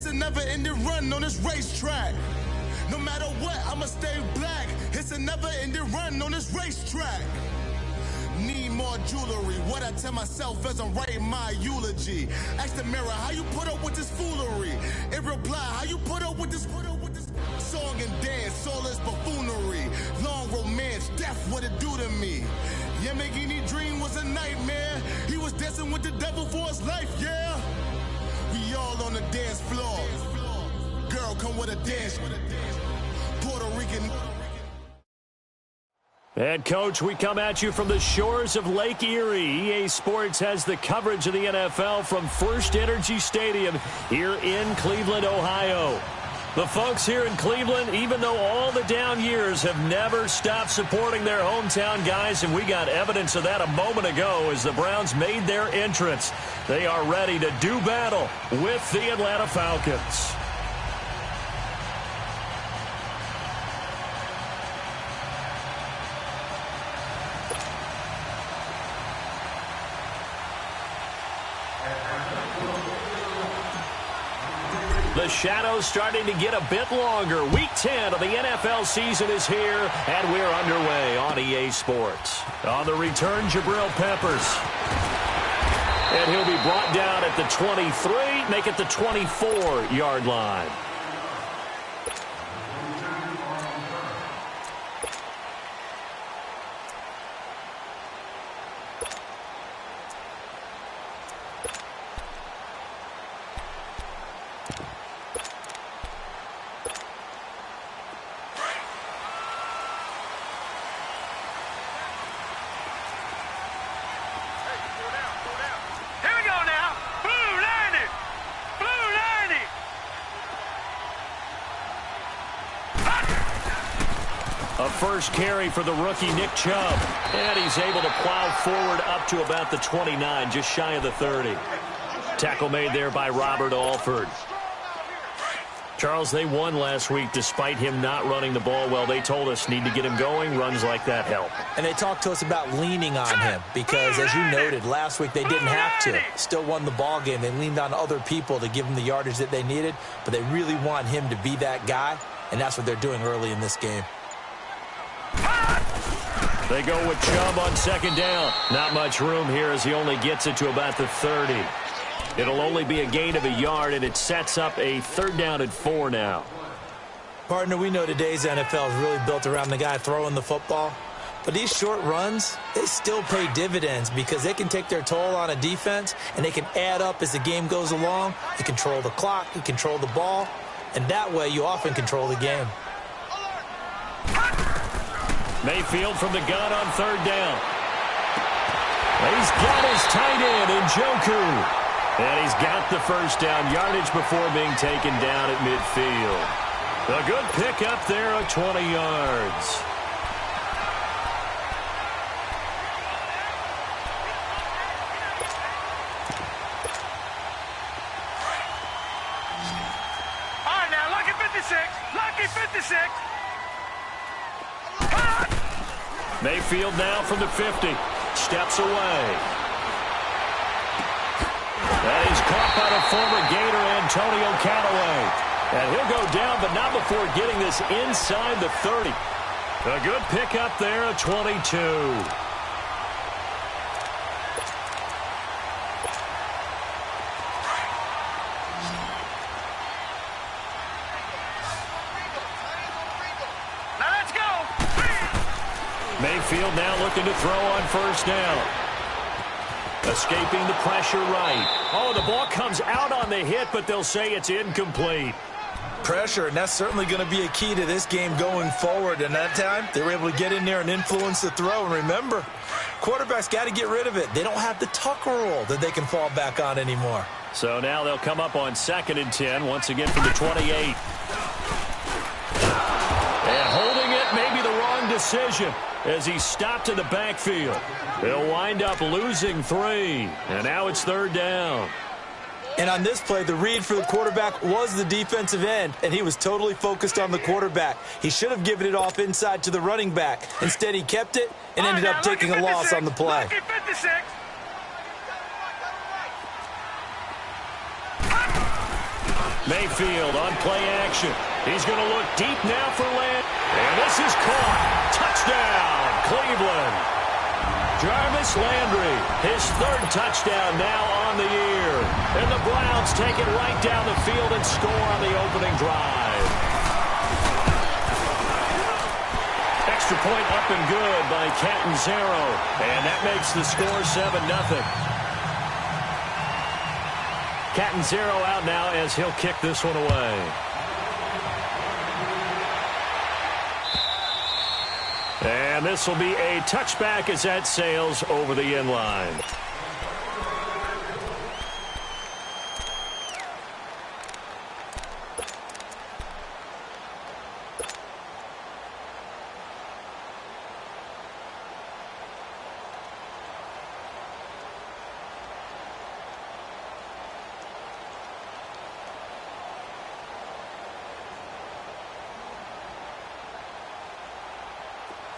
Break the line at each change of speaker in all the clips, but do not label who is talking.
It's a never-ending run on this racetrack. No matter what, I'ma stay black. It's a never-ending run on this racetrack. Need more jewelry. What I tell myself as I'm writing my eulogy. Ask the mirror, how you put up with this foolery? It reply, how you put up with this song and dance, soulless buffoonery. Long romance, death, what it do to me? Yamagini dream was a nightmare. He was dancing with the devil for his life, yeah. We all on the dance floor. Girl, come with a dance. Puerto Rican.
And, Coach, we come at you from the shores of Lake Erie. EA Sports has the coverage of the NFL from First Energy Stadium here in Cleveland, Ohio. The folks here in Cleveland, even though all the down years, have never stopped supporting their hometown guys, and we got evidence of that a moment ago as the Browns made their entrance. They are ready to do battle with the Atlanta Falcons. The shadow's starting to get a bit longer. Week 10 of the NFL season is here, and we're underway on EA Sports. On the return, Jabril Peppers. And he'll be brought down at the 23, make it the 24-yard line. A first carry for the rookie Nick Chubb. And he's able to plow forward up to about the 29, just shy of the 30. Tackle made there by Robert Alford. Charles, they won last week despite him not running the ball well. They told us need to get him going. Runs like that help.
And they talked to us about leaning on him because, as you noted, last week they didn't have to. Still won the ball game. They leaned on other people to give them the yardage that they needed, but they really want him to be that guy, and that's what they're doing early in this game.
They go with Chubb on second down. Not much room here as he only gets it to about the 30. It'll only be a gain of a yard, and it sets up a 3rd down and 4 now.
Partner, we know today's NFL is really built around the guy throwing the football. But these short runs, they still pay dividends because they can take their toll on a defense, and they can add up as the game goes along. You control the clock, you control the ball, and that way you often control the game.
Mayfield from the gun on 3rd down. He's got his tight end, Njoku. And he's got the first down yardage before being taken down at midfield. A good pickup there of 20 yards.
All right, now, lucky 56. Lucky 56.
Mayfield now from the 50. Steps away. And he's caught by the former Gator, Antonio Callaway. And he'll go down, but not before getting this inside the 30. A good pickup there at 22.
Now let's go.
Mayfield now looking to throw on 1st down. Escaping the pressure right. Oh, the ball comes out on the hit, but they'll say it's incomplete.
Pressure, and that's certainly going to be a key to this game going forward. And that time, they were able to get in there and influence the throw. And remember, quarterbacks got to get rid of it. They don't have the Tucker rule that they can fall back on anymore.
So now they'll come up on 2nd and 10, once again from the 28. And holding it may be the wrong decision as he stopped in the backfield. They'll wind up losing 3, and now it's 3rd down.
And on this play, the read for the quarterback was the defensive end, and he was totally focused on the quarterback. He should have given it off inside to the running back. Instead, he kept it and ended up taking a loss on the play.
Lucky 56.
Mayfield on play action. He's going to look deep now for Land. And this is caught. Touchdown, Cleveland. Jarvis Landry, his third touchdown now on the year. And the Browns take it right down the field and score on the opening drive. Extra point up and good by Catanzaro. And that makes the score 7-0. Catanzaro out now as he'll kick this one away. And this will be a touchback as that sails over the end line.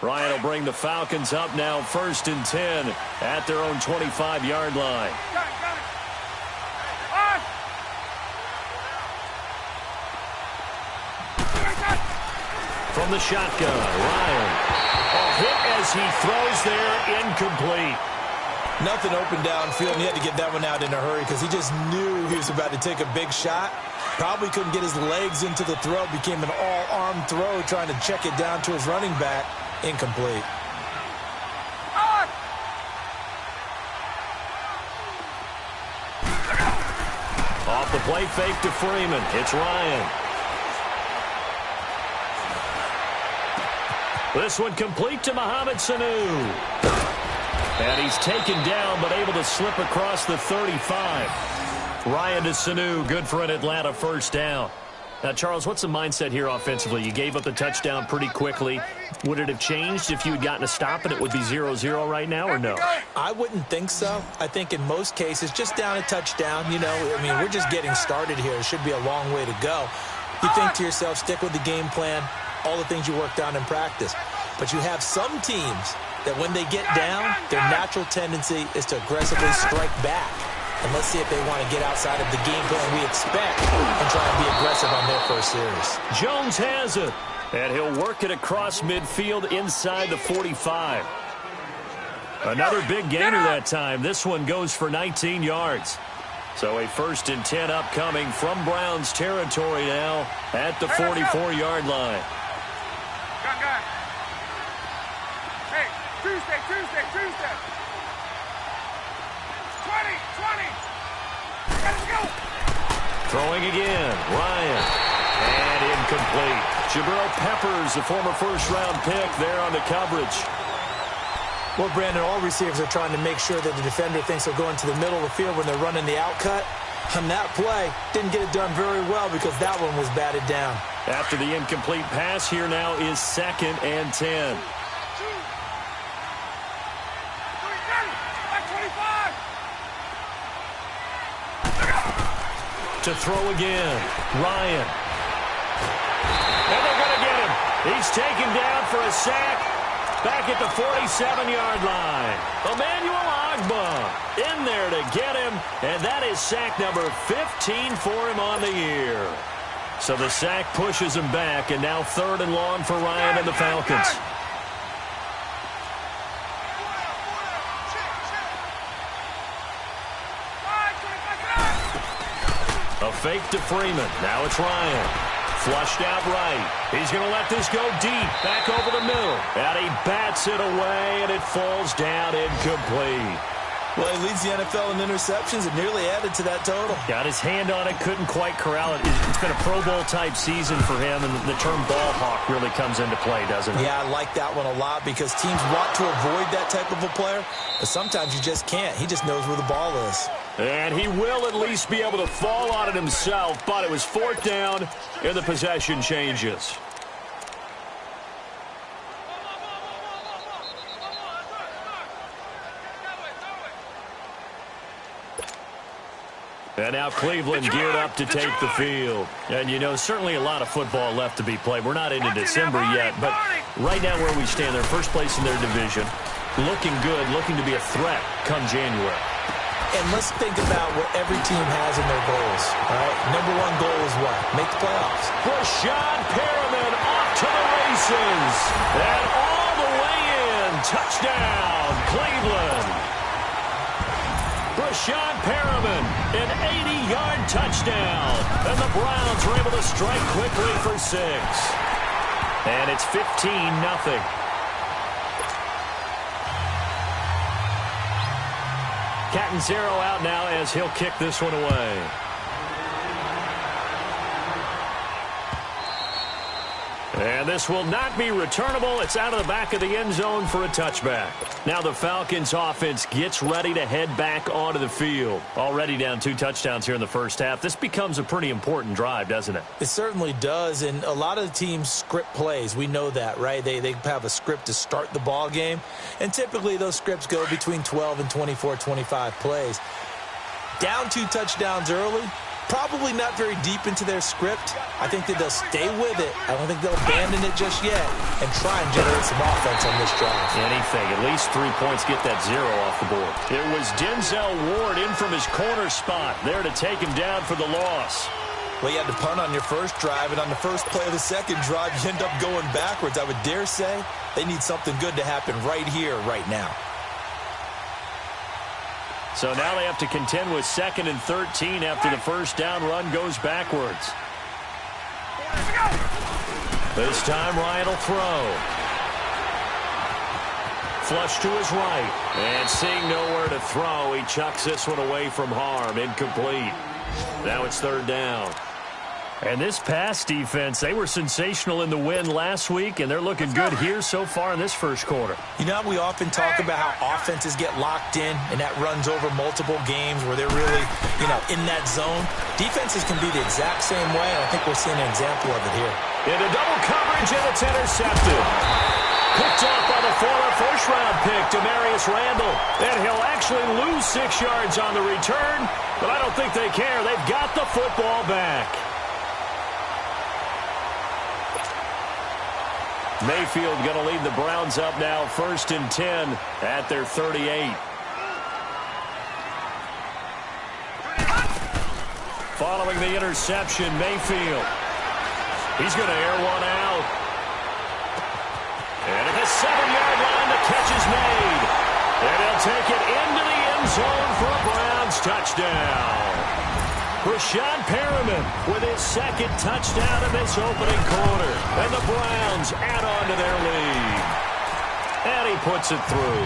Ryan will bring the Falcons up now 1st and 10 at their own 25-yard line. From the shotgun, Ryan. A hit as he throws there, incomplete.
Nothing open downfield, and he had to get that one out in a hurry because he just knew he was about to take a big shot. Probably couldn't get his legs into the throw. Became an all-arm throw trying to check it down to his running back. Incomplete.
Off the play fake to Freeman. It's Ryan. This one complete to Mohamed Sanu. And he's taken down but able to slip across the 35. Ryan to Sanu, good for an Atlanta first down. Now, Charles, what's the mindset here offensively? You gave up the touchdown pretty quickly. Would it have changed if you had gotten a stop and it would be 0-0 right now, or no?
I wouldn't think so. I think in most cases, just down a touchdown, you know, I mean, we're just getting started here. It should be a long way to go. You think to yourself, stick with the game plan, all the things you worked on in practice. But you have some teams that when they get down, their natural tendency is to aggressively strike back. And let's see if they want to get outside of the game plan we expect and try and be aggressive on their first series.
Jones has it, and he'll work it across midfield inside the 45. Another big gainer that time. This one goes for 19 yards. So a 1st and 10 upcoming from Browns territory now at the 44-yard line.
Hey, Tuesday. 20. Let's go.
Throwing again, Ryan. And incomplete. Jabril Peppers, the former first-round pick, there on the coverage.
Well, Brandon, all receivers are trying to make sure that the defender thinks they'll go into the middle of the field when they're running the outcut. On that play, didn't get it done very well because that one was batted down.
After the incomplete pass, here now is 2nd and 10. To throw again, Ryan. And they're going to get him. He's taken down for a sack back at the 47-yard line. Emmanuel Ogbah in there to get him, and that is sack number 15 for him on the year. So the sack pushes him back, and now 3rd and long for Ryan and the Falcons. A fake to Freeman. Now it's Ryan. Flushed out right. He's going to let this go deep. Back over the middle. And he bats it away, and it falls down incomplete.
Well, he leads the NFL in interceptions and nearly added to that total.
Got his hand on it, couldn't quite corral it. It's been a Pro Bowl-type season for him, and the term ball hawk really comes into play, doesn't it?
Yeah, I like that one a lot because teams want to avoid that type of a player, but sometimes you just can't. He just knows where the ball is.
And he will at least be able to fall on it himself, but it was 4th down, and the possession changes. And now Cleveland geared up to take the field. And, you know, certainly a lot of football left to be played. We're not into December yet, but right now where we stand, they're first place in their division. Looking good, looking to be a threat come January.
And let's think about what every team has in their goals, all right? Number one goal is what? Make the playoffs.
Rashad Perriman off to the races. And all the way in. Touchdown, Cleveland. Rashad Perriman, an 80-yard touchdown. And the Browns are able to strike quickly for 6. And it's 15-0. Catanzaro out now as he'll kick this one away. And this will not be returnable. It's out of the back of the end zone for a touchback. Now the Falcons offense gets ready to head back onto the field. Already down 2 touchdowns here in the first half. This becomes a pretty important drive, doesn't it?
It certainly does, and a lot of the teams script plays. We know that, right? They have a script to start the ball game, and typically those scripts go between 12 and 24, 25 plays. Down 2 touchdowns early, probably not very deep into their script. I think that they'll stay with it. I don't think they'll abandon it just yet and try and generate some offense on this drive.
Anything. At least 3 points, get that 0 off the board. It was Denzel Ward in from his corner spot there to take him down for the loss.
Well, you had to punt on your first drive, and on the first play of the second drive, you end up going backwards. I would dare say they need something good to happen right here, right now.
So now they have to contend with 2nd and 13 after the first down run goes backwards. This time Ryan will throw. Flush to his right. And seeing nowhere to throw, he chucks this one away from harm. Incomplete. Now it's 3rd down. And this pass defense, they were sensational in the win last week, and they're looking good here so far in this first quarter.
You know, we often talk about how offenses get locked in, and that runs over multiple games where they're really, in that zone. Defenses can be the exact same way, and I think we're seeing an example of it here.
Into double coverage, and it's intercepted. Picked off by the former first-round pick, Demarius Randall. And he'll actually lose 6 yards on the return, but I don't think they care. They've got the football back. Mayfield going to lead the Browns up now, 1st and 10 at their 38. Following the interception, Mayfield. He's going to air one out. And at the 7-yard line, the catch is made. And he'll take it into the end zone for a Browns touchdown. Rashad Perriman with his 2nd touchdown in this opening quarter. And the Browns add on to their lead. And he puts it through.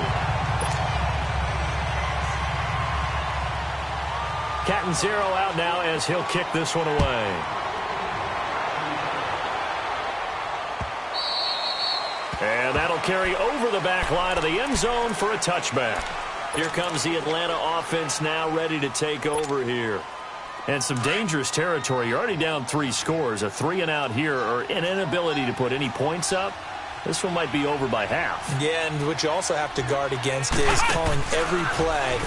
Catanzaro out now as he'll kick this one away. And that'll carry over the back line of the end zone for a touchback. Here comes the Atlanta offense now ready to take over here. And some dangerous territory. You're already down 3 scores. A 3-and-out here or an inability to put any points up. This one might be over by half. Yeah, and what you also have to guard against is calling every play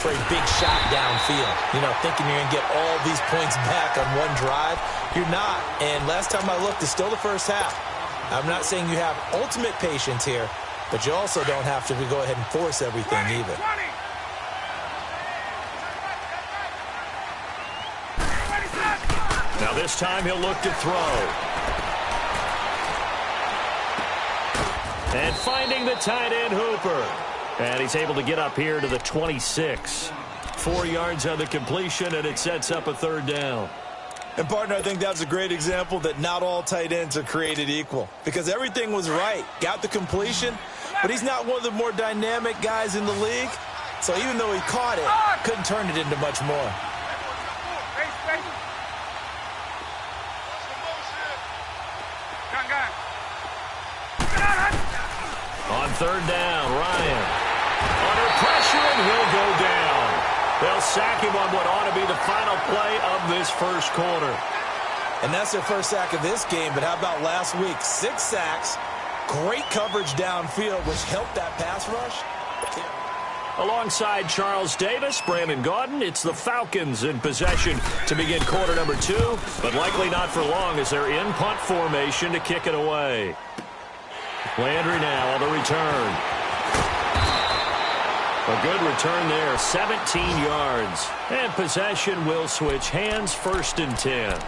for a big shot downfield. Thinking you're going to get all these points back on one drive. You're not. And last time I looked, it's still the first half. I'm not saying you have ultimate patience here, but you also don't have to go ahead and force everything either. Now this time he'll look to throw. And finding the tight end Hooper. And he's able to get up here to the 26. 4 yards on the completion, and it sets up a 3rd down.
And, partner, I think that's a great example that not all tight ends are created equal. Because everything was right. Got the completion, but he's not one of the more dynamic guys in the league. So even though he caught it, couldn't turn it into much more.
On 3rd down, Ryan. Under pressure, and he'll go down. They'll sack him on what ought to be the final play of this first quarter. And that's their first sack of this game, but how about last week? 6 sacks, great coverage downfield, which helped that pass rush. Alongside Charles Davis, Brandon Gaudin, it's the Falcons in possession to begin quarter number 2, but likely not for long as they're in punt formation to kick it away. Landry now on the return. A good return there, 17 yards. And possession will switch hands, 1st and 10.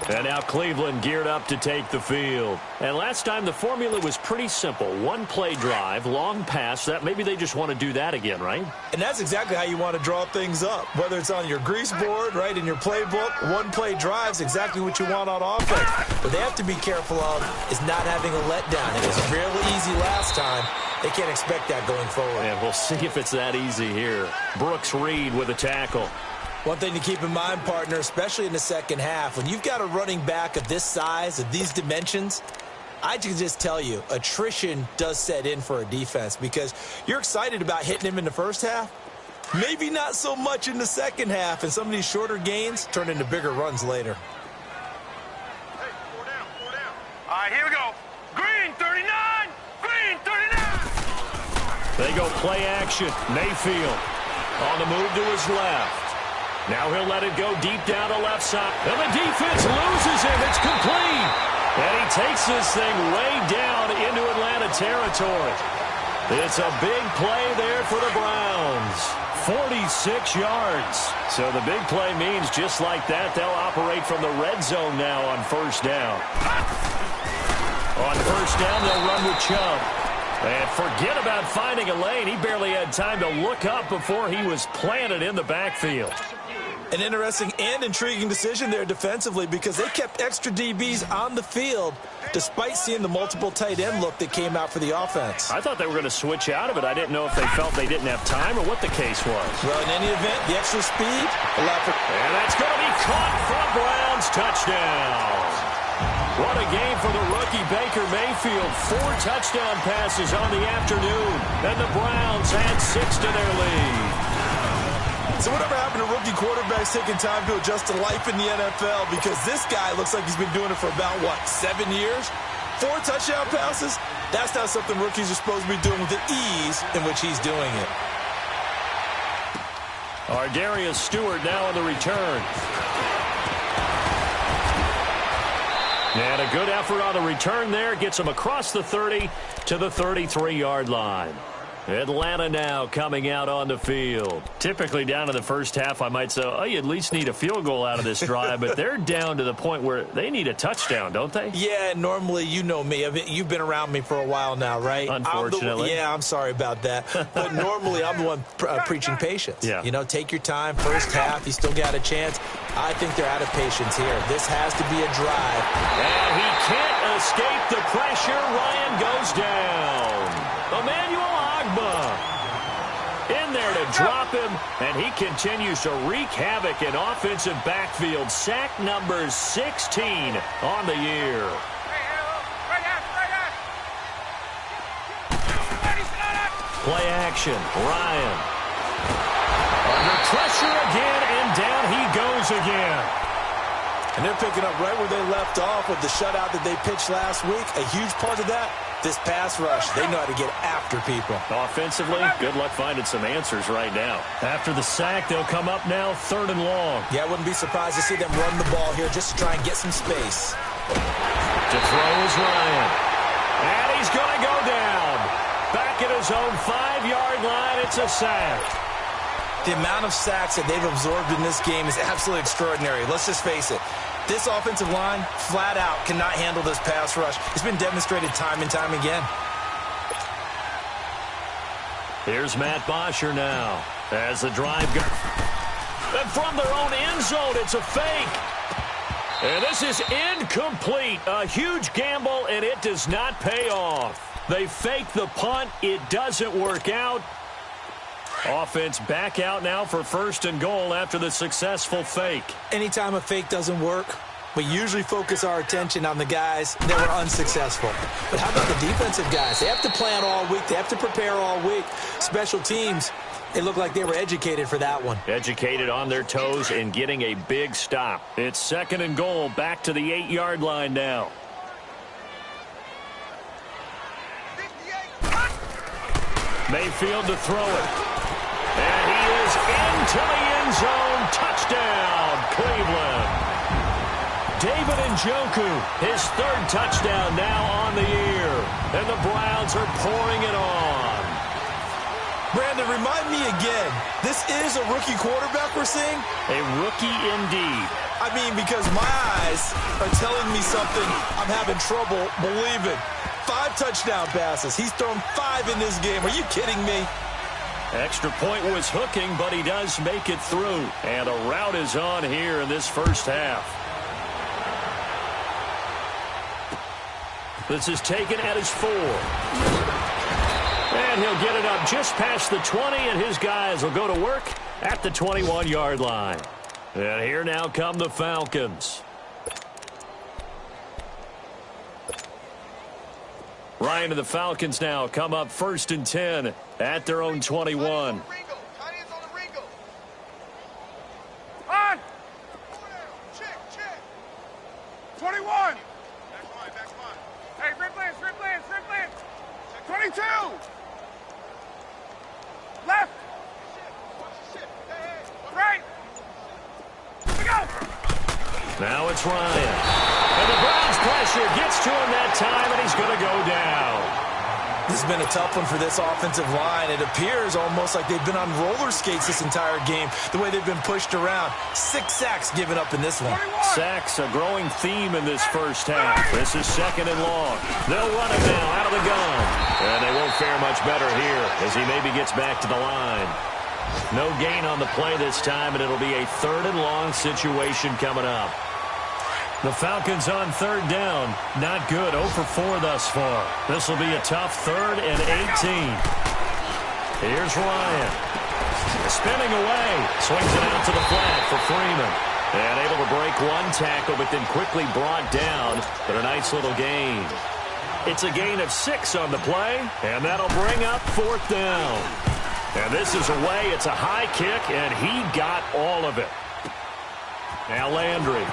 And now Cleveland geared up to take the field. And last time the formula was pretty simple. One-play drive, long pass. That maybe they just want to do that again, right?
And that's exactly how you want to draw things up. Whether it's on your grease board, right, in your playbook, one-play drive is exactly what you want on offense. What they have to be careful of is not having a letdown. It was really easy last time. They can't expect that going forward.
And we'll see if it's that easy here. Brooks Reed with a tackle.
One thing to keep in mind, partner, especially in the second half, when you've got a running back of this size, of these dimensions, I can just tell you, attrition does set in for a defense because you're excited about hitting him in the first half. Maybe not so much in the second half, and some of these shorter gains turn into bigger runs later.
Hey, 4 down, 4 down. All right, here we go. Green 39, green 39.
They go play action. Mayfield on the move to his left. Now he'll let it go deep down the left side. And the defense loses him. It's complete. And he takes this thing way down into Atlanta territory. It's a big play there for the Browns. 46 yards. So the big play means just like that, they'll operate from the red zone now on 1st down. On 1st down, they'll run with Chubb. And forget about finding a lane. He barely had time to look up before he was planted in the backfield.
An interesting and intriguing decision there defensively because they kept extra DBs on the field despite seeing the multiple tight end look that came out for the offense.
I thought they were going to switch out of it. I didn't know if they felt they didn't have time or what the case was.
Well, in any event, the extra speed allowed for...
And that's going to be caught for a Browns touchdown. What a game for the rookie Baker Mayfield. 4 touchdown passes on the afternoon. And the Browns add 6 to their lead.
So whatever happened to rookie quarterbacks taking time to adjust to life in the NFL? Because this guy looks like he's been doing it for about, 7 years? 4 touchdown passes? That's not something rookies are supposed to be doing with the ease in which he's doing it.
Darius Stewart now on the return. And a good effort on the return there. Gets him across the 30 to the 33-yard line. Atlanta now coming out on the field. Typically down in the first half, I might say, oh, you at least need a field goal out of this drive, but they're down to the point where they need a touchdown, don't they?
Yeah, normally, you know me. I mean, you've been around me for a while now, right?
Unfortunately.
I'm sorry about that. But normally, I'm the one preaching patience.
Yeah.
You know, take your time. First half, you still got a chance. I think they're out of patience here. This has to be a drive.
And he can't escape the pressure. Ryan goes down. Emmanuel in there to drop him, and he continues to wreak havoc in offensive backfield. Sack number 16 on the year. Play action. Ryan. Under pressure again, and down he goes again.
And they're picking up right where they left off with the shutout that they pitched last week. A huge part of that, this pass rush. They know how to get after people.
Offensively, good luck finding some answers right now. After the sack, they'll come up now 3rd and long.
Yeah, I wouldn't be surprised to see them run the ball here just to try and get some space.
To throw is Ryan. And he's going to go down. Back at his own 5-yard line, it's a sack.
The amount of sacks that they've absorbed in this game is absolutely extraordinary. Let's just face it. This offensive line, flat out, cannot handle this pass rush. It's been demonstrated time and time again.
Here's Matt Bosher now as the drive goes. And from their own end zone, it's a fake. And this is incomplete. A huge gamble, and it does not pay off. They fake the punt. It doesn't work out. Offense back out now for 1st and goal after the successful fake.
Anytime a fake doesn't work, we usually focus our attention on the guys that were unsuccessful. But how about the defensive guys? They have to plan all week. They have to prepare all week. Special teams, it looked like they were educated for that one.
Educated on their toes and getting a big stop. It's 2nd and goal, back to the 8-yard line now. Mayfield to throw it. And he is into the end zone. Touchdown, Cleveland. David Njoku, his 3rd touchdown now on the year. And the Browns are pouring it on.
Brandon, remind me again, this is a rookie quarterback we're seeing?
A rookie indeed.
I mean, because my eyes are telling me something I'm having trouble believing. 5 touchdown passes. He's thrown 5 in this game. Are you kidding me?
Extra point was hooking, but he does make it through. And a rout is on here in this first half. This is taken at his 4. And he'll get it up just past the 20, and his guys will go to work at the 21-yard line. And here now come the Falcons. Ryan and the Falcons now come up 1st and 10 at their own 21.
On! Check. 21! Back line. Hey, rip lance. 22! Left! Right! Here we go!
Now it's Ryan. And the Browns' pressure gets to him that time, and he's going to go down.
This has been a tough one for this offensive line. It appears almost like they've been on roller skates this entire game, the way they've been pushed around. 6 sacks given up in this one.
21.
Sacks, a growing theme in this first half. This is 2nd and long. They'll run it now out of the gun. And they won't fare much better here as he maybe gets back to the line. No gain on the play this time, and it'll be a 3rd and long situation coming up. The Falcons on 3rd down. Not good. 0 for 4 thus far. This will be a tough 3rd and 18. Here's Ryan. Spinning away. Swings it out to the flat for Freeman. And able to break 1 tackle, but then quickly brought down. But a nice little gain. It's a gain of 6 on the play, and that'll bring up 4th down. And this is away. It's a high kick, and he got all of it. Now Landry.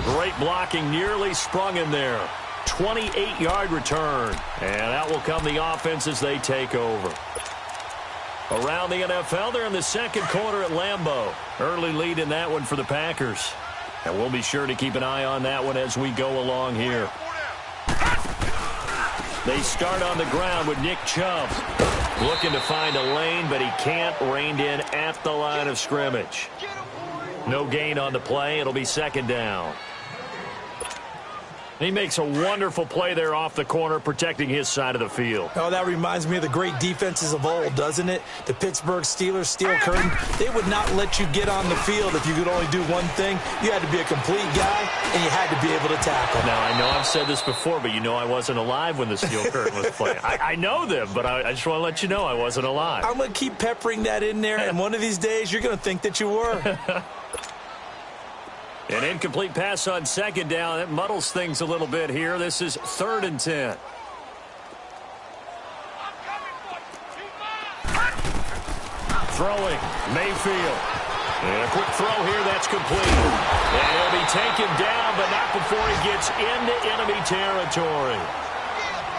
Great blocking, nearly sprung in there. 28-yard return. And out will come the offense as they take over. Around the NFL, they're in the 2nd quarter at Lambeau. Early lead in that one for the Packers. And we'll be sure to keep an eye on that one as we go along here. They start on the ground with Nick Chubb. Looking to find a lane, but he can't. Reined in at the line of scrimmage. No gain on the play. It'll be 2nd down. He makes a wonderful play there off the corner, protecting his side of the field.
Oh, that reminds me of the great defenses of old, doesn't it? The Pittsburgh Steelers, Steel Curtain. They would not let you get on the field if you could only do one thing. You had to be a complete guy, and you had to be able to tackle.
Now, I know I've said this before, but you know I wasn't alive when the Steel Curtain was playing. I know them, but I just want to let you know I wasn't alive.
I'm going to keep peppering that in there, and one of these days you're going to think that you were.
An incomplete pass on 2nd down. It muddles things a little bit here. This is 3rd and 10. Throwing, Mayfield. And a quick throw here, that's complete. And he'll be taken down, but not before he gets into enemy territory.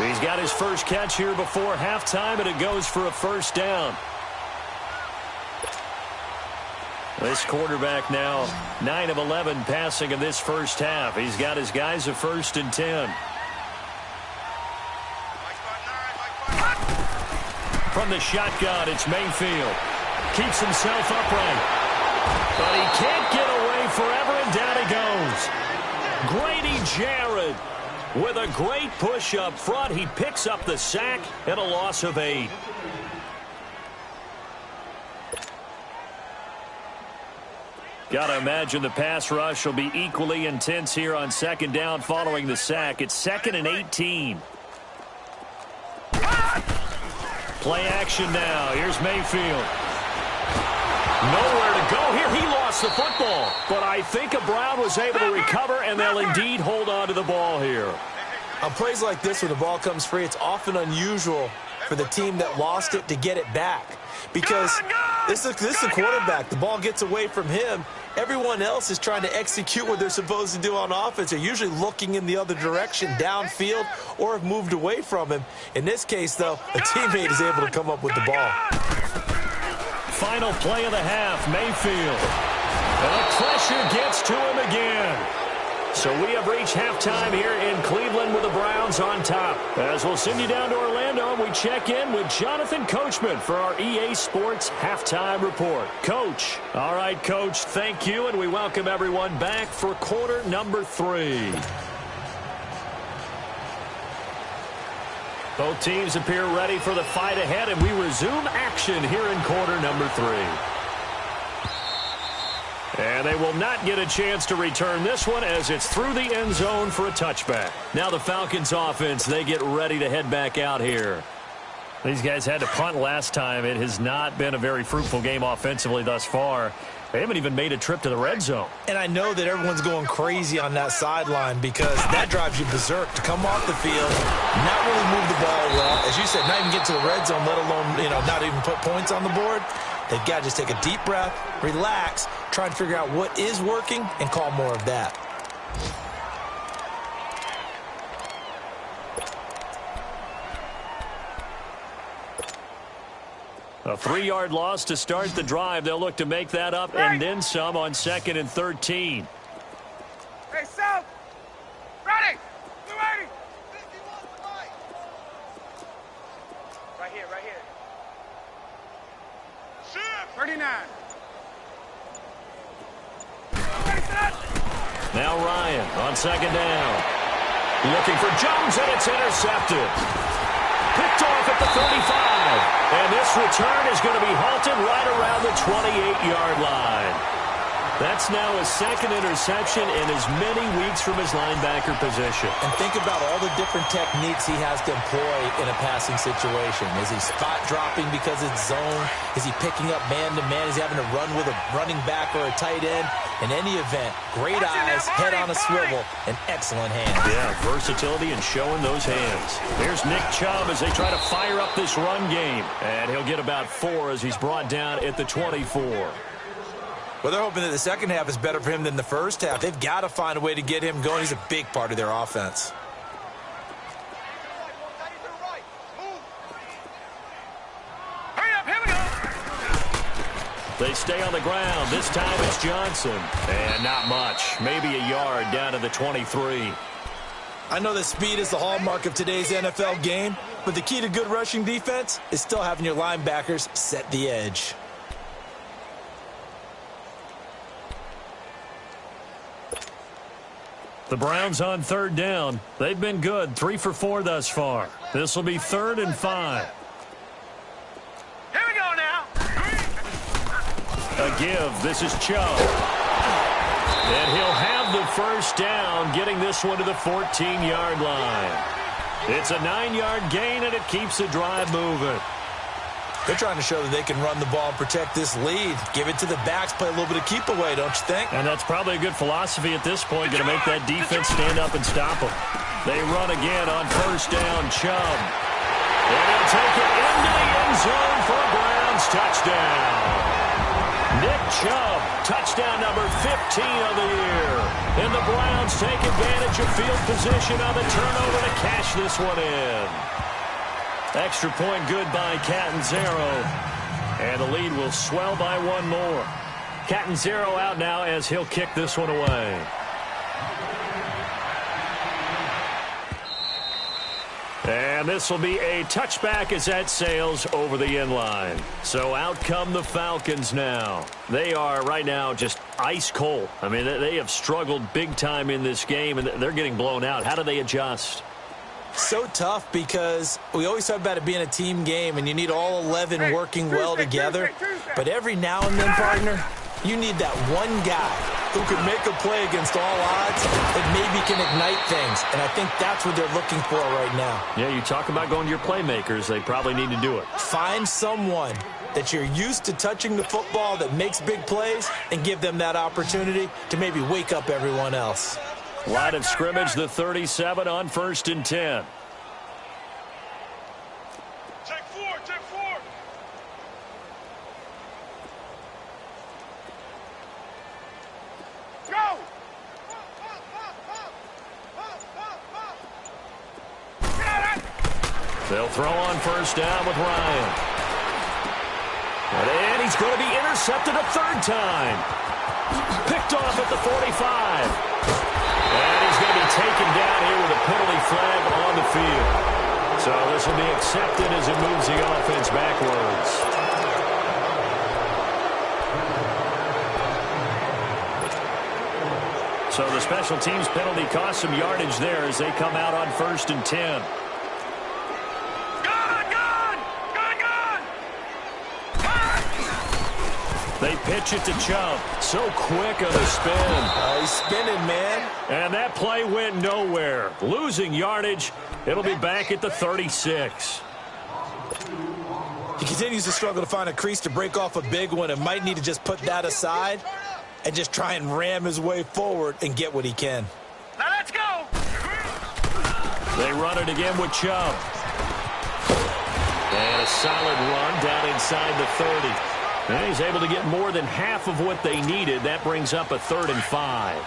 He's got his first catch here before halftime, and it goes for a 1st down. This quarterback now 9 of 11 passing in this first half. He's got his guys a 1st and 10. From the shotgun, it's Mayfield. Keeps himself upright. But he can't get away forever, and down he goes. Grady Jarrett with a great push up front. He picks up the sack and a loss of 8. Got to imagine the pass rush will be equally intense here on 2nd down following the sack. It's 2nd and 18. Play action now. Here's Mayfield. Nowhere to go here. He lost the football. But I think Brown was able to recover, and they'll indeed hold on to the ball here.
On plays like this, when the ball comes free, it's often unusual for the team that lost it to get it back. Because this is a quarterback. The ball gets away from him. Everyone else is trying to execute what they're supposed to do on offense. They're usually looking in the other direction, downfield, or have moved away from him. In this case, though, a teammate is able to come up with the ball.
Final play of the half, Mayfield. And the pressure gets to him again. So we have reached halftime here in Cleveland with the Browns on top. As we'll send you down to Orlando, we check in with Jonathan Coachman for our EA Sports Halftime Report. Coach. All right, Coach, thank you, and we welcome everyone back for quarter number 3. Both teams appear ready for the fight ahead, and we resume action here in quarter number 3. And they will not get a chance to return this one as it's through the end zone for a touchback. Now the Falcons offense, they get ready to head back out here. These guys had to punt last time. It has not been a very fruitful game offensively thus far. They haven't even made a trip to the red zone.
And I know that everyone's going crazy on that sideline because that drives you berserk to come off the field, not really move the ball well. As you said, not even get to the red zone, let alone, not even put points on the board. They've got to just take a deep breath, relax, try and figure out what is working, and call more of that.
A 3-yard loss to start the drive. They'll look to make that up and then some on 2nd and 13.
Hey, South! Ready! You ready? Right here, right here. 39.
Now Ryan on 2nd down. Looking for Jones, and it's intercepted. Picked off at the 35. And this return is going to be halted right around the 28-yard line. That's now his 2nd interception in as many weeks from his linebacker position.
And think about all the different techniques he has to employ in a passing situation. Is he spot dropping because it's zone? Is he picking up man-to-man? Is he having to run with a running back or a tight end? In any event, great eyes, head on a swivel, and excellent hands.
Yeah, versatility and showing those hands. Here's Nick Chubb as they try to fire up this run game. And he'll get about 4 as he's brought down at the 24.
Well, they're hoping that the second half is better for him than the first half. They've got to find a way to get him going. He's a big part of their offense.
Hurry up, here we go.
They stay on the ground. This time it's Johnson. And not much. Maybe a yard down to the 23.
I know that speed is the hallmark of today's NFL game, but the key to good rushing defense is still having your linebackers set the edge.
The Browns on 3rd down. They've been good, 3 for 4 thus far. This will be 3rd and 5.
Here we go now.
A give. This is Chubb. And he'll have the first down, getting this one to the 14-yard line. It's a 9-yard gain, and it keeps the drive moving.
They're trying to show that they can run the ball and protect this lead. Give it to the backs, play a little bit of keep away, don't you think?
And that's probably a good philosophy at this point, going to make that defense stand up and stop them. They run again on 1st down, Chubb. And he'll take it into the end zone for a Browns touchdown. Nick Chubb, touchdown number 15 of the year. And the Browns take advantage of field position on the turnover to cash this one in. Extra point good by Catanzaro. And the lead will swell by 1 more. Catanzaro out now as he'll kick this one away. And this will be a touchback as that sails over the end line. So out come the Falcons now. They are right now just ice cold. I mean, they have struggled big time in this game, and they're getting blown out. How do they adjust?
So tough because we always talk about it being a team game, and you need all 11 working well together. But every now and then, partner, you need that one guy who can make a play against all odds that maybe can ignite things. And I think that's what they're looking for right now.
Yeah, you talk about going to your playmakers. They probably need to do it.
Find someone that you're used to touching the football that makes big plays and give them that opportunity to maybe wake up everyone else.
Line of scrimmage, the 37 on 1st and 10.
Take 4, take 4. Go!
They'll throw on 1st down with Ryan. And he's going to be intercepted a 3rd time. Picked off at the 45. And he's going to be taken down here with a penalty flag on the field. So this will be accepted as it moves the offense backwards. So the special teams penalty cost some yardage there as they come out on 1st and 10. They pitch it to Chubb. So quick on the spin.
He's spinning, man.
And that play went nowhere. Losing yardage. It'll be back at the 36.
He continues to struggle to find a crease to break off a big one and might need to just put that aside and just try and ram his way forward and get what he can.
Now let's go.
They run it again with Chubb. And a solid run down inside the 30. And he's able to get more than half of what they needed. That brings up a 3rd and 5.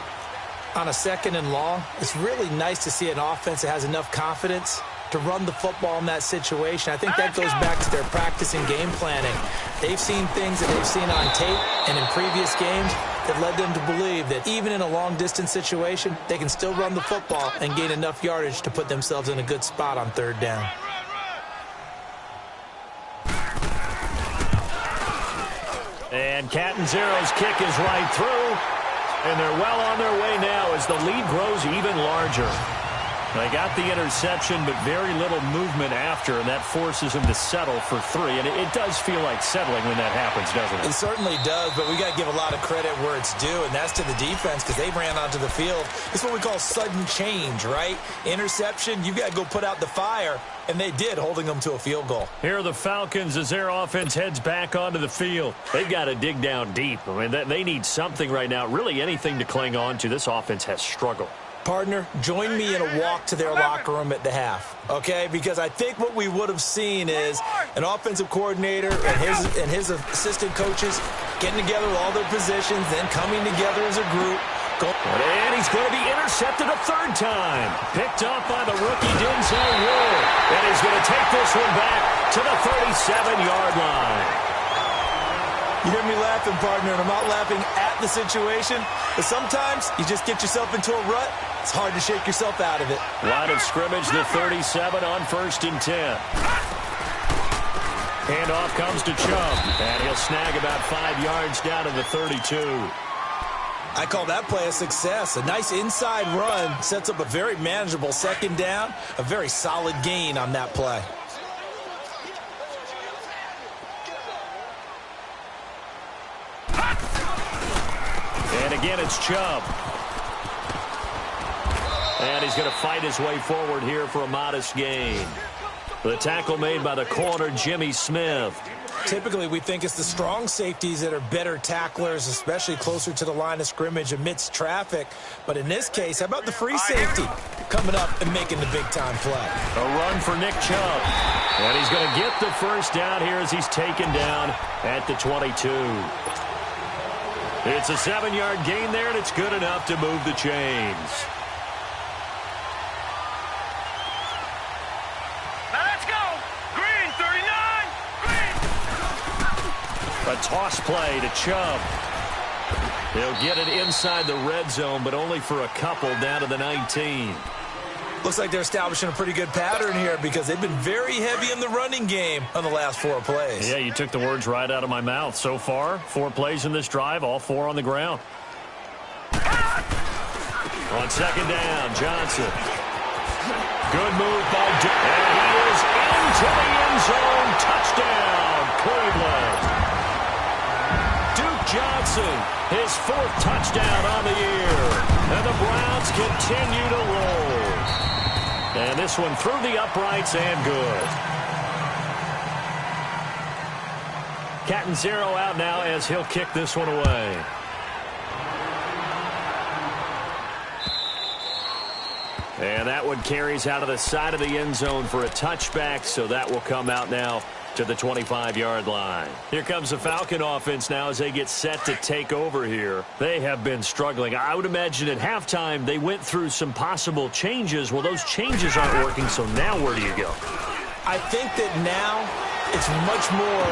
On a 2nd and long, it's really nice to see an offense that has enough confidence to run the football in that situation. I think that goes back to their practice and game planning. They've seen things that they've seen on tape and in previous games that led them to believe that even in a long-distance situation, they can still run the football and gain enough yardage to put themselves in a good spot on 3rd down.
And Catanzaro's kick is right through. And they're well on their way now as the lead grows even larger. They got the interception, but very little movement after, and that forces them to settle for 3. And it does feel like settling when that happens, doesn't it?
It certainly does, but we got to give a lot of credit where it's due, and that's to the defense because they ran onto the field. It's what we call sudden change, right? Interception, you got to go put out the fire, and they did, holding them to a field goal.
Here are the Falcons as their offense heads back onto the field. They've got to dig down deep. I mean, they need something right now, really anything to cling on to. This offense has struggled.
Partner, join me in a walk to their locker room at the half, okay? Because I think what we would have seen is an offensive coordinator and his assistant coaches getting together with all their positions, then coming together as a group.
And he's going to be intercepted a 3rd time. Picked up by the rookie Denzel Ward. And he's going to take this one back to the 37-yard line.
You hear me laughing, partner, and I'm not laughing at the situation, but sometimes you just get yourself into a rut. It's hard to shake yourself out of it.
Line of scrimmage, the 37 on 1st and 10. Handoff comes to Chubb, and he'll snag about 5 yards down to the 32.
I call that play a success. A nice inside run sets up a very manageable 2nd down, a very solid gain on that play.
And again, it's Chubb. And he's going to fight his way forward here for a modest gain. The tackle made by the corner, Jimmy Smith.
Typically, we think it's the strong safeties that are better tacklers, especially closer to the line of scrimmage amidst traffic. But in this case, how about the free safety coming up and making the big-time play?
A run for Nick Chubb. And he's going to get the 1st down here as he's taken down at the 22. It's a 7-yard gain there, and it's good enough to move the chains.
Let's go. Green, 39. Green.
A toss play to Chubb. He'll get it inside the red zone, but only for a couple down to the 19.
Looks like they're establishing a pretty good pattern here because they've been very heavy in the running game on the last 4 plays.
Yeah, you took the words right out of my mouth. So far, 4 plays in this drive, all 4 on the ground. On 2nd down, Johnson. Good move by Duke. And he is into the end zone. Touchdown, Cleveland. Duke Johnson, his 4th touchdown on the year. And the Browns continue to roll. And this one through the uprights and good. Catanzaro out now as he'll kick this one away. And that one carries out of the side of the end zone for a touchback, so that will come out now to the 25-yard line. Here comes the Falcon offense now as they get set to take over here. They have been struggling. I would imagine at halftime they went through some possible changes. Well, those changes aren't working, so now where do you go?
I think that now it's much more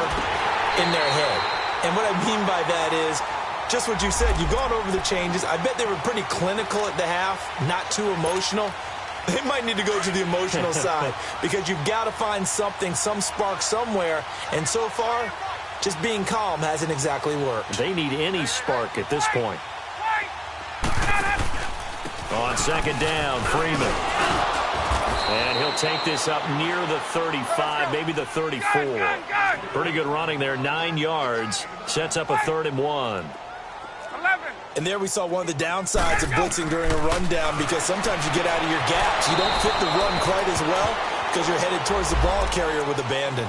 in their head. And what I mean by that is just what you said. You've gone over the changes. I bet they were pretty clinical at the half, not too emotional. They might need to go to the emotional side because you've got to find something, some spark somewhere. And so far, just being calm hasn't exactly worked.
They need any spark at this point. On second down, Freeman. And he'll take this up near the 35, maybe the 34. Pretty good running there, 9 yards. Sets up a 3rd and 1.
And there we saw one of the downsides of blitzing during a rundown because sometimes you get out of your gaps. You don't fit the run quite as well because you're headed towards the ball carrier with abandon.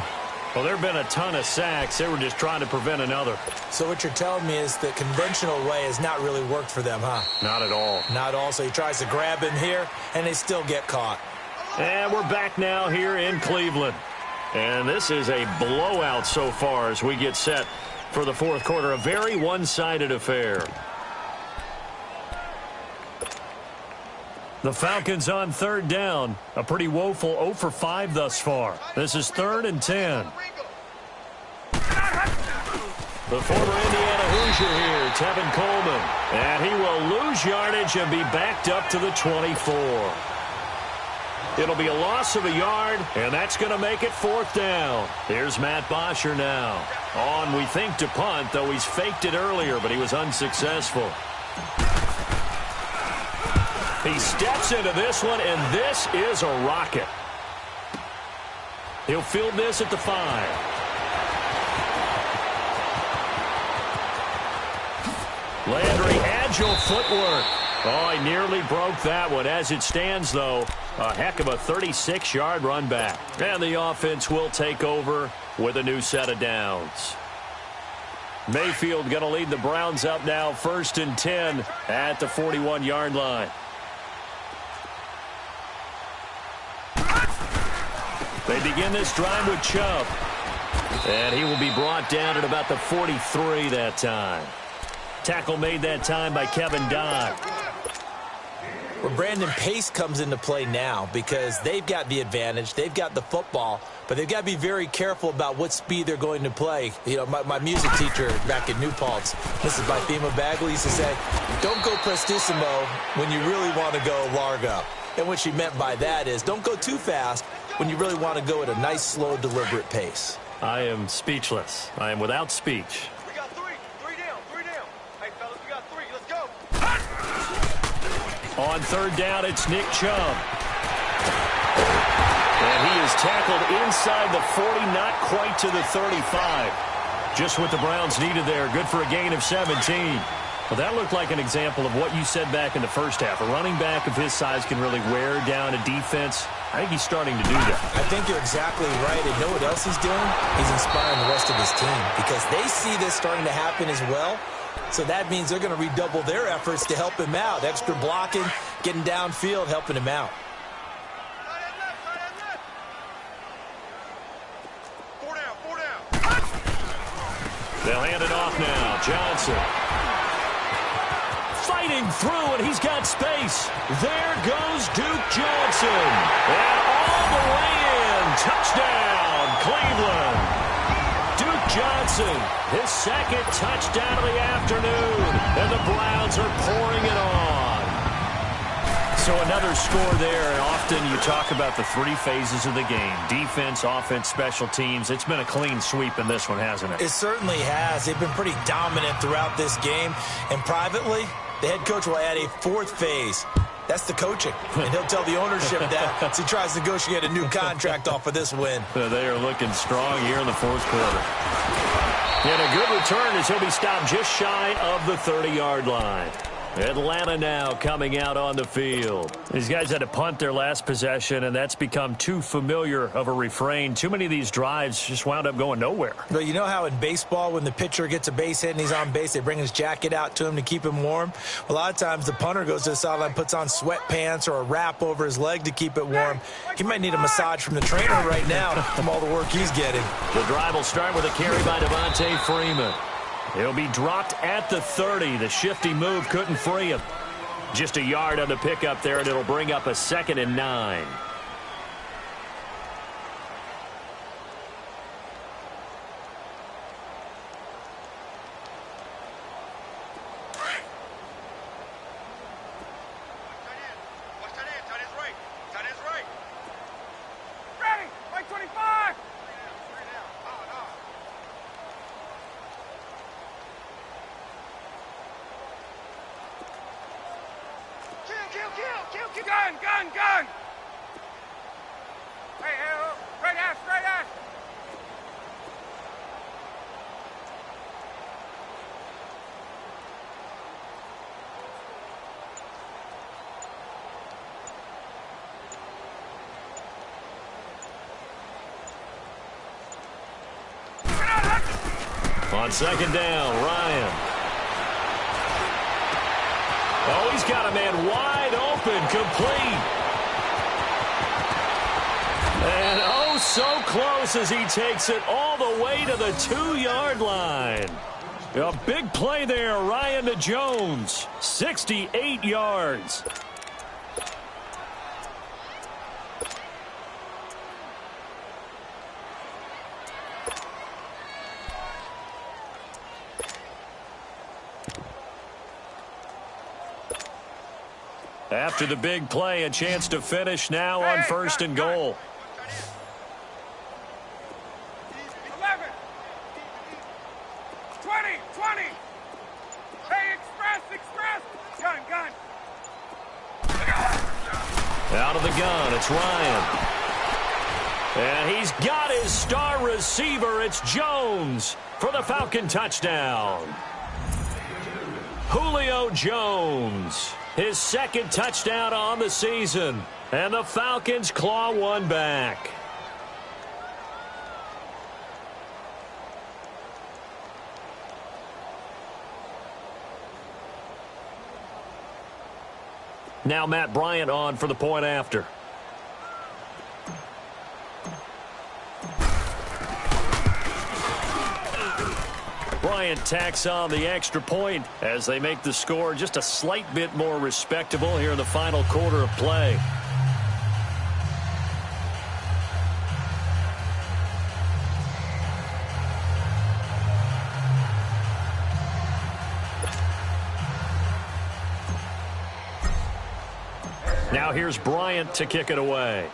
Well, there have been a ton of sacks. They were just trying to prevent another.
So what you're telling me is the conventional way has not really worked for them, huh?
Not at all.
Not at all. So he tries to grab him here, and they still get caught.
And we're back now here in Cleveland. And this is a blowout so far as we get set for the fourth quarter. A very one-sided affair. The Falcons on 3rd down. A pretty woeful 0 for 5 thus far. This is 3rd and 10. The former Indiana Hoosier here, Tevin Coleman. And he will lose yardage and be backed up to the 24. It'll be a loss of a yard, and that's going to make it 4th down. Here's Matt Bosher now. On, we think, to punt, though he's faked it earlier, but he was unsuccessful. He steps into this one, and this is a rocket. He'll field this at the 5. Landry, agile footwork. Oh, he nearly broke that one. As it stands, though, a heck of a 36-yard run back. And the offense will take over with a new set of downs. Mayfield going to lead the Browns up now, 1st and 10 at the 41-yard line. They begin this drive with Chubb. And he will be brought down at about the 43 that time. Tackle made that time by Kevin Dodd.
Well, Brandon, pace comes into play now because they've got the advantage. They've got the football, but they've got to be very careful about what speed they're going to play. You know, my music teacher back in New Paltz, Mrs. Bythema Bagley, used to say, don't go prestissimo when you really want to go largo. And what she meant by that is don't go too fast when you really want to go at a nice, slow, deliberate pace.
I am speechless. I am without speech.
We got 3. 3 down. 3 down. Hey, fellas, we got 3. Let's go.
On 3rd down, it's Nick Chubb. And he is tackled inside the 40, not quite to the 35. Just what the Browns needed there. Good for a gain of 17. Well, that looked like an example of what you said back in the first half. A running back of his size can really wear down a defense. I think he's starting to do that.
I think you're exactly right. And know what else he's doing? He's inspiring the rest of his team because they see this starting to happen as well. So that means they're going to redouble their efforts to help him out. Extra blocking, getting downfield, helping him out.
4 down. 4 down.
They'll hand it off now. Johnson. Fighting through, and he's got space. There goes Duke Johnson. And all the way in. Touchdown, Cleveland. Duke Johnson, his 2nd touchdown of the afternoon. And the Browns are pouring it on. So another score there, and often you talk about the 3 phases of the game. Defense, offense, special teams. It's been a clean sweep in this one, hasn't it?
It certainly has. They've been pretty dominant throughout this game. And privately, the head coach will add a 4th phase. That's the coaching. And he'll tell the ownership that as he tries to negotiate a new contract off of this win.
They are looking strong here in the 4th quarter. And a good return as he'll be stopped just shy of the 30-yard line. Atlanta now coming out on the field. These guys had to punt their last possession, and that's become too familiar of a refrain. Too many of these drives just wound up going nowhere.
But you know how in baseball, when the pitcher gets a base hit and he's on base, they bring his jacket out to him to keep him warm? A lot of times the punter goes to the sideline, puts on sweatpants or a wrap over his leg to keep it warm. He might need a massage from the trainer right now from all the work he's getting.
The drive will start with a carry by Devontae Freeman. He'll be dropped at the 30. The shifty move couldn't free him. Just a yard on the pickup there, and it'll bring up a 2nd and 9.
Gun, gun, gun! Hey, straight ass, straight ass!
On second down, Ryan. Oh, he's got a man wide open, complete. And oh, so close as he takes it all the way to the 2-yard line. A big play there, Ryan to Jones, 68 yards. After the big play, a chance to finish now on first and goal.
11, 20, 20. Hey, express, gun, gun.
Out of the gun, it's Ryan. And he's got his star receiver. It's Jones for the Falcon touchdown. Julio Jones. His second touchdown on the season. And the Falcons claw one back. Now Matt Bryant on for the point after. Bryant tacks on the extra point as they make the score just a slight bit more respectable here in the final quarter of play. Now here's Bryant to kick it away.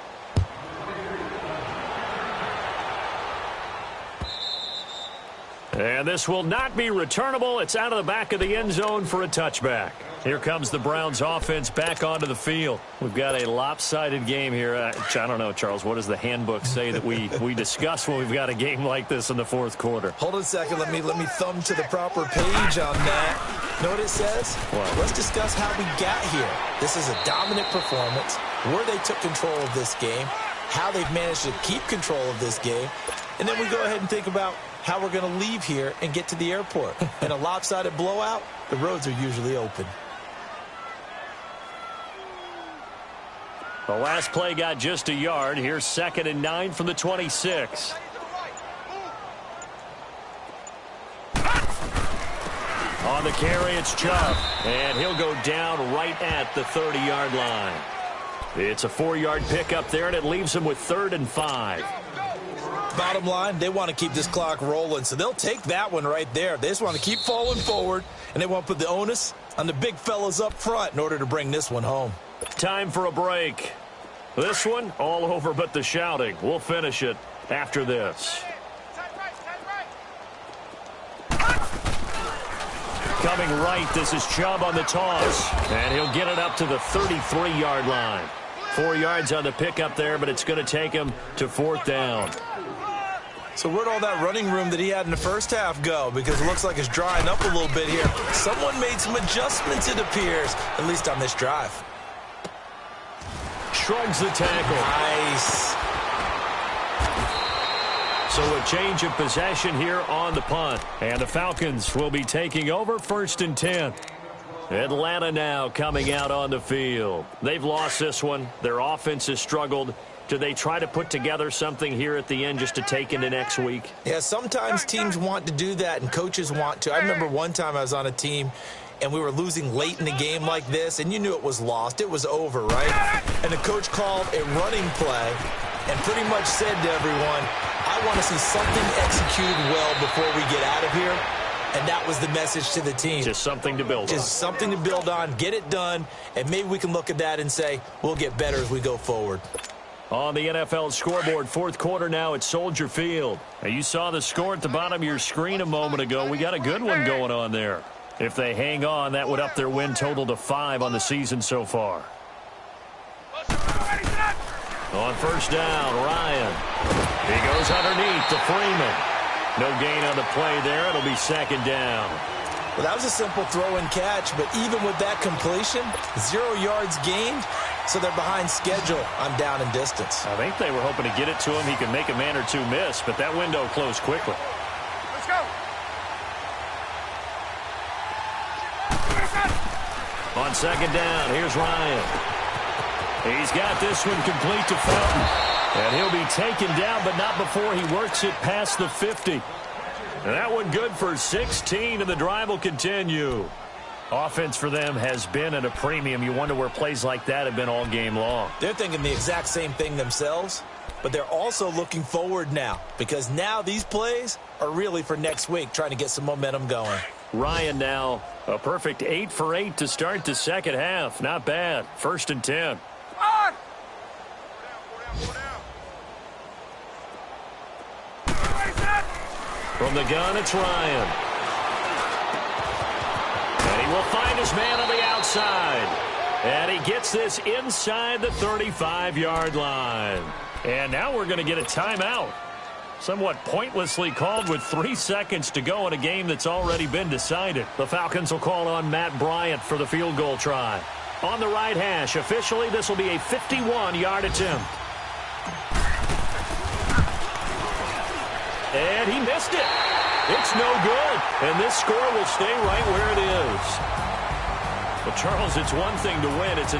And this will not be returnable. It's out of the back of the end zone for a touchback. Here comes the Browns offense back onto the field. We've got a lopsided game here. I don't know, Charles, what does the handbook say that we discuss when we've got a game like this in the fourth quarter?
Hold on a second. Let me thumb to the proper page on that. Know what it says?
What?
Let's discuss how we got here. This is a dominant performance, where they took control of this game, how they've managed to keep control of this game, and then we go ahead and think about how we're going to leave here and get to the airport. In a lopsided blowout, the roads are usually open.
The last play got just a yard. Here's 2nd and 9 from the 26. On the carry, it's Chubb. And he'll go down right at the 30-yard line. It's a 4-yard pickup there, and it leaves him with 3rd and 5.
Bottom line, they want to keep this clock rolling, so they'll take that one right there. They just want to keep falling forward, and they want to put the onus on the big fellas up front in order to bring this one home.
Time for a break. This one, all over but the shouting. We'll finish it after this. Coming right, this is Chubb on the toss, and he'll get it up to the 33-yard line. 4 yards on the pickup there, but it's going to take him to 4th down.
So where'd all that running room that he had in the first half go? Because it looks like it's drying up a little bit here. Someone made some adjustments, it appears, at least on this drive.
Shrugs the tackle.
Nice.
So a change of possession here on the punt. And the Falcons will be taking over 1st and 10. Atlanta now coming out on the field. They've lost this one. Their offense has struggled. Do they try to put together something here at the end just to take into next week?
Yeah, sometimes teams want to do that and coaches want to. I remember one time I was on a team and we were losing late in the game like this, and you knew it was lost. It was over, right? And the coach called a running play and pretty much said to everyone, I want to see something executed well before we get out of here. And that was the message to the team.
Just something to build on.
Just something to build on, get it done, and maybe we can look at that and say, we'll get better as we go forward.
On the NFL scoreboard, fourth quarter now at Soldier Field. Now, you saw the score at the bottom of your screen a moment ago. We got a good one going on there. If they hang on, that would up their win total to 5 on the season so far. On first down, Ryan. He goes underneath to Freeman. No gain on the play there. It'll be second down.
Well, that was a simple throw and catch, but even with that completion, 0 yards gained, so they're behind schedule on down and distance.
I think they were hoping to get it to him. He could make a man or two miss, but that window closed quickly.
Let's go.
On second down, here's Ryan. He's got this one complete to Felton. And he'll be taken down, but not before he works it past the 50. And that one good for 16, and the drive will continue. Offense for them has been at a premium. You wonder where plays like that have been all game long.
They're thinking the exact same thing themselves, but they're also looking forward now, because now these plays are really for next week, trying to get some momentum going.
Ryan now a perfect 8 for 8 to start the second half. Not bad. 1st and 10.
On!
From the gun, it's Ryan. And he will find his man on the outside. And he gets this inside the 35-yard line. And now we're going to get a timeout. Somewhat pointlessly called with 3 seconds to go in a game that's already been decided. The Falcons will call on Matt Bryant for the field goal try. On the right hash, officially this will be a 51-yard attempt. And he missed it. It's no good. And this score will stay right where it is. Well, Charles, it's one thing to win. It's